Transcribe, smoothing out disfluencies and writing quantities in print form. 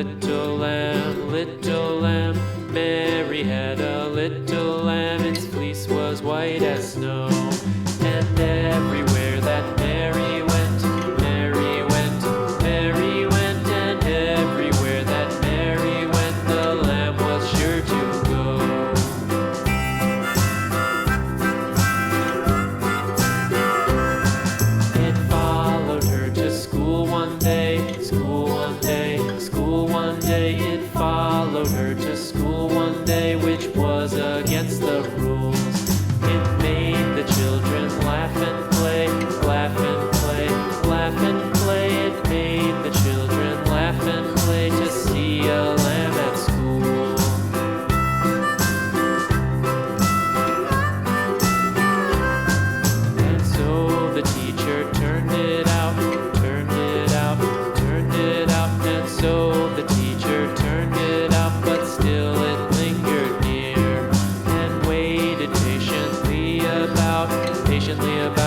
little lamb. Mary had a little lamb, its fleece was white as snow. And everywhere that Mary went, Mary went, Mary went, and everywhere that Mary went, the lamb was sure to go. It followed her to school one day, school one day, school one day. It followed her to school one day, which was against the rules. It made the children laugh and play, laugh and play, laugh and play. It made the children laugh and play to see a lamb at school. And so the teacher turned it out, turned it out, turned it out. And so the teacher turned it out, but still it lingered near and waited patiently about